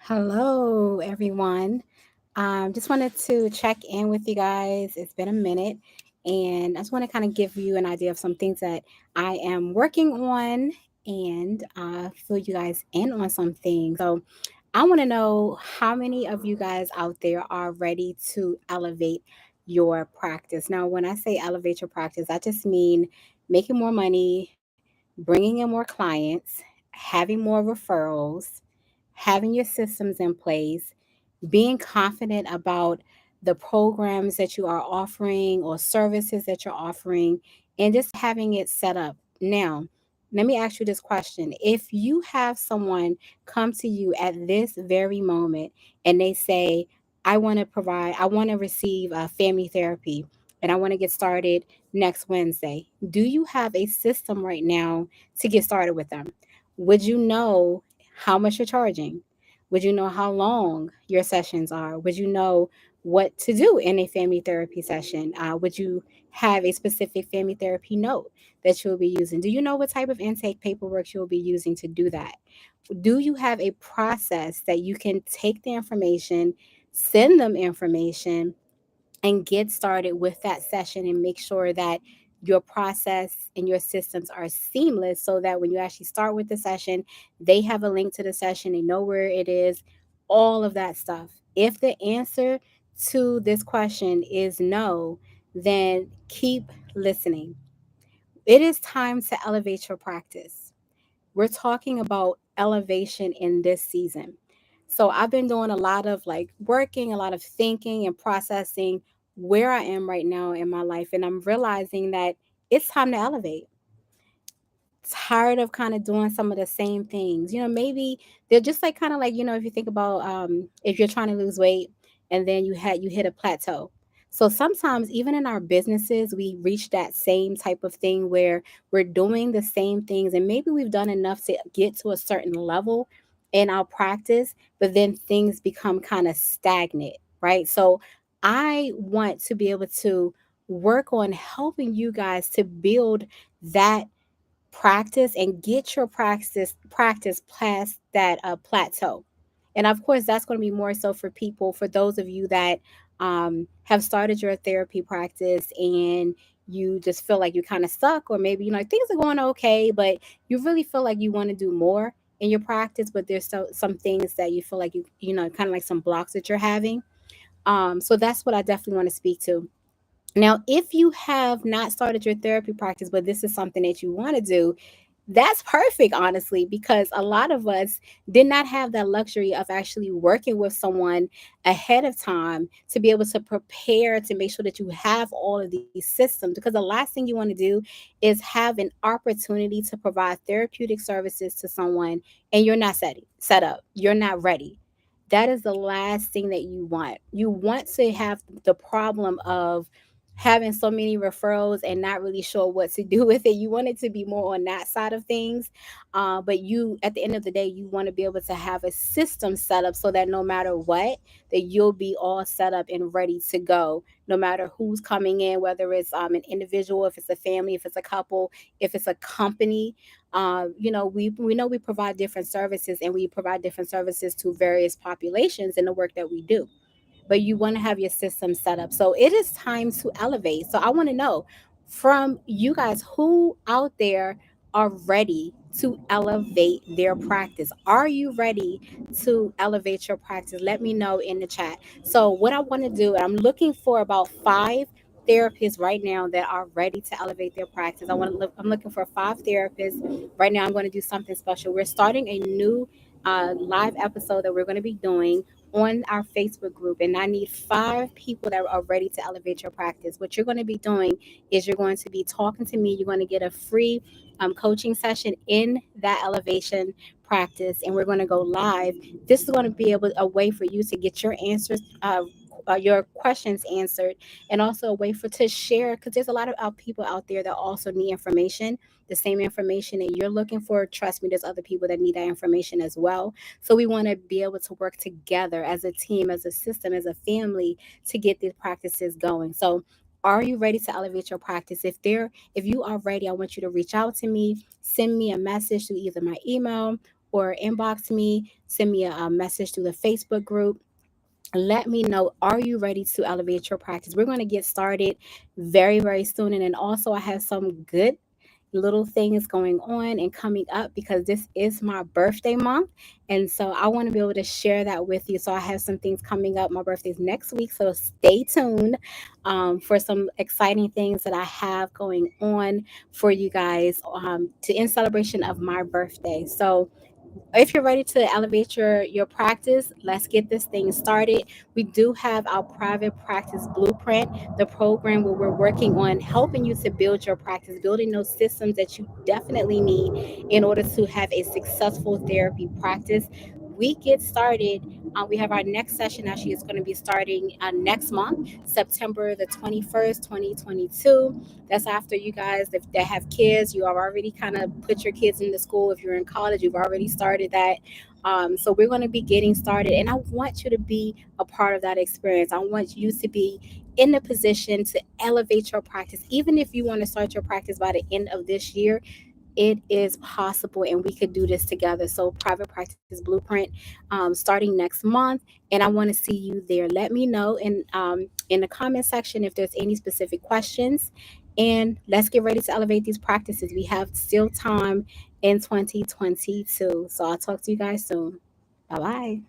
Hello, everyone. Just wanted to check in with you guys. It's been a minute, and I just want to kind of give you an idea of some things that I am working on and fill you guys in on some things. So, I want to know how many of you guys out there are ready to elevate your practice. Now, when I say elevate your practice, I just mean making more money, bringing in more clients, having more referrals, having your systems in place, being confident about the programs that you are offering or services that you're offering, and just having it set up. Now, let me ask you this question. If you have someone come to you at this very moment and they say, I want to receive family therapy and I want to get started next Wednesday. Do you have a system right now to get started with them? Would you know how much you're charging? Would you know how long your sessions are? Would you know what to do in a family therapy session? Would you have a specific family therapy note that you'll be using? Do you know what type of intake paperwork you'll be using to do that? Do you have a process that you can take the information, send them information, and get started with that session and make sure that your process and your systems are seamless so that when you actually start with the session, they have a link to the session, they know where it is, all of that stuff. If the answer to this question is no, then keep listening. It is time to elevate your practice. We're talking about elevation in this season. So I've been doing a lot of like working, a lot of thinking and processing where I am right now in my life. And I'm realizing that it's time to elevate. Tired of kind of doing some of the same things. Maybe they're just like kind of like, if you think about if you're trying to lose weight and then you hit a plateau. So sometimes even in our businesses, we reach that same type of thing where we're doing the same things and maybe we've done enough to get to a certain level in our practice, but then things become kind of stagnant, right? So I want to be able to work on helping you guys to build that practice and get your practice past that plateau. And of course, that's going to be more so for those of you that have started your therapy practice and you just feel like you're kind of stuck, or maybe things are going okay, but you really feel like you want to do more in your practice, but there's some things that you feel like kind of like some blocks that you're having. So that's what I definitely want to speak to. Now, if you have not started your therapy practice, but this is something that you want to do, that's perfect, honestly, because a lot of us did not have that luxury of actually working with someone ahead of time to be able to prepare to make sure that you have all of these systems. Because the last thing you want to do is have an opportunity to provide therapeutic services to someone and you're not set up, you're not ready. That is the last thing that you want. You want to have the problem of having so many referrals and not really sure what to do with it. You want it to be more on that side of things. But you, at the end of the day, you want to be able to have a system set up so that no matter what, that you'll be all set up and ready to go, no matter who's coming in, whether it's an individual, if it's a family, if it's a couple, if it's a company. We know we provide different services and we provide different services to various populations in the work that we do, but you want to have your system set up. So it is time to elevate. So I want to know from you guys who out there are ready to elevate their practice. Are you ready to elevate your practice? Let me know in the chat. So what I want to do, I'm looking for about 5 therapists right now that are ready to elevate their practice. I'm looking for 5 therapists right now. I'm going to do something special. We're starting a new live episode that we're going to be doing on our Facebook group, and I need 5 people that are ready to elevate your practice. What you're going to be doing is you're going to be talking to me. You're going to get a free coaching session in that elevation practice, and we're going to go live. This is going to be a way for you to get your answers. Your questions answered, and also a way for to share, because there's a lot of people out there that also need information, the same information that you're looking for. Trust me, there's other people that need that information as well. So we want to be able to work together as a team, as a system, as a family to get these practices going. So are you ready to elevate your practice? If you are ready, I want you to reach out to me, send me a message through either my email or inbox me, send me a message through the Facebook group. Let me know, are you ready to elevate your practice? We're going to get started very, very soon. And then also, I have some good little things going on and coming up because this is my birthday month. And so I want to be able to share that with you. So I have some things coming up. My birthday's next week. So stay tuned for some exciting things that I have going on for you guys in celebration of my birthday. So if you're ready to elevate your practice, let's get this thing started. We do have our private practice blueprint, the program where we're working on helping you to build your practice, building those systems that you definitely need in order to have a successful therapy practice. We get started. We have our next session actually is going to be starting next month, September the 21st, 2022. That's after you guys, if they have kids, you have already kind of put your kids into school. If you're in college, you've already started that. So we're going to be getting started, and I want you to be a part of that experience. I want you to be in the position to elevate your practice. Even if you want to start your practice by the end of this year, it is possible and we could do this together. So private practice blueprint starting next month, and I want to see you there. Let me know in the comment section if there's any specific questions, and let's get ready to elevate these practices. We have still time in 2022. So I'll talk to you guys soon. Bye bye.